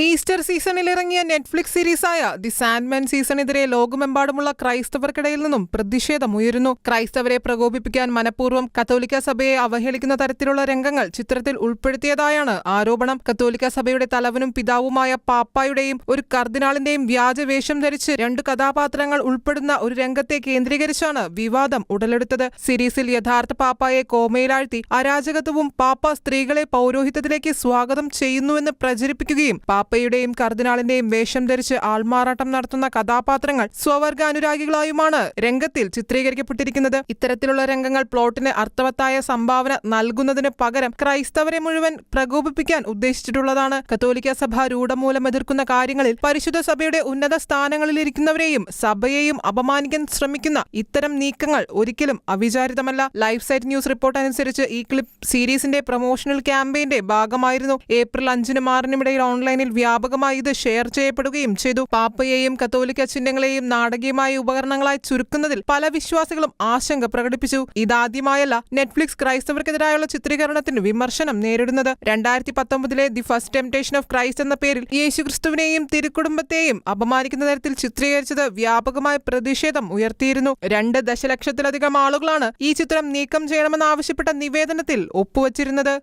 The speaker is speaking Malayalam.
ഈസ്റ്റർ സീസണിൽ ഇറങ്ങിയ നെറ്റ്ഫ്ലിക്സ് സീരീസായ ദി സാൻഡ്മാൻ സീസണെതിരെ ലോകമെമ്പാടുമുള്ള ക്രൈസ്തവർക്കിടയിൽ നിന്നും പ്രതിഷേധമുയരുന്നു. ക്രൈസ്തവരെ പ്രകോപിപ്പിക്കാൻ മനഃപൂർവ്വം കത്തോലിക്ക സഭയെ അവഹേളിക്കുന്ന തരത്തിലുള്ള രംഗങ്ങൾ ചിത്രത്തിൽ ഉൾപ്പെടുത്തിയതായാണ് ആരോപണം. കത്തോലിക്ക സഭയുടെ തലവനും പിതാവുമായ പാപ്പായുടെയും ഒരു കർദിനാളിന്റെയും വ്യാജവേഷം ധരിച്ച് 2 കഥാപാത്രങ്ങൾ ഉൾപ്പെടുന്ന ഒരു രംഗത്തെ കേന്ദ്രീകരിച്ചാണ് വിവാദം ഉടലെടുത്തത്. സീരീസിൽ യഥാർത്ഥ പാപ്പായെ കോമയിലാഴ്ത്തി അരാജകത്വവും പാപ്പ സ്ത്രീകളെ പൗരോഹിത്യത്തിലേക്ക് സ്വാഗതം ചെയ്യുന്നുവെന്ന് പ്രചരിപ്പിക്കുകയും പാപ്പയുടെയും കർദിനാളിന്റെയും വേഷം ധരിച്ച് ആൾമാറാട്ടം നടത്തുന്ന കഥാപാത്രങ്ങൾ സ്വവർഗ അനുരാഗികളായുമാണ് രംഗത്തിൽ ചിത്രീകരിക്കപ്പെട്ടിരിക്കുന്നത്. ഇത്തരത്തിലുള്ള രംഗങ്ങൾ പ്ലോട്ടിന് അർത്ഥവത്തായ സംഭാവന നൽകുന്നതിന് പകരം ക്രൈസ്തവരെ മുഴുവൻ പ്രകോപിപ്പിക്കാൻ ഉദ്ദേശിച്ചിട്ടുള്ളതാണ്. കത്തോലിക്ക സഭ രൂഢമൂലം എതിർക്കുന്ന കാര്യങ്ങളിൽ പരിശുദ്ധ സഭയുടെ ഉന്നത സ്ഥാനങ്ങളിലിരിക്കുന്നവരെയും സഭയെയും അപമാനിക്കാൻ ശ്രമിക്കുന്ന ഇത്തരം നീക്കങ്ങൾ ഒരിക്കലും അവിചാരിതമല്ല. ലൈഫ് സൈറ്റ് ന്യൂസ് റിപ്പോർട്ട് അനുസരിച്ച് ഈ ക്ലിപ്പ് സീരീസിന്റെ പ്രൊമോഷണൽ ക്യാമ്പയിന്റെ ഭാഗമായിരുന്നു. ഏപ്രിൽ 5-നും 6-നും ഇടയിൽ ഓൺലൈനിൽ വ്യാപകമായി ഇത് ഷെയർ ചെയ്യപ്പെടുകയും ചെയ്തു. പാപ്പയെയും കത്തോലിക്ക ചിഹ്നങ്ങളെയും നാടകീയമായ ഉപകരണങ്ങളായി ചുരുക്കുന്നതിൽ പല വിശ്വാസികളും ആശങ്ക പ്രകടിപ്പിച്ചു. ഇതാദ്യമായല്ല നെറ്റ്ഫ്ലിക്സ് ക്രൈസ്തവർക്കെതിരായുള്ള ചിത്രീകരണത്തിന് വിമർശനം നേരിടുന്നത്. 2019-ലെ the first temptation of Christ എന്ന പേരിൽ യേശുക്രിസ്തുവിനെയും തിരുക്കുടുംബത്തെയും അപമാനിക്കുന്ന തരത്തിൽ ചിത്രീകരിച്ചത് വ്യാപകമായ പ്രതിഷേധം ഉയർത്തിയിരുന്നു. 2 ദശലക്ഷത്തിലധികം ആളുകളാണ് ഈ ചിത്രം നീക്കം ചെയ്യണമെന്നാവശ്യപ്പെട്ട നിവേദനത്തിൽ ഒപ്പുവച്ചിരുന്നത്.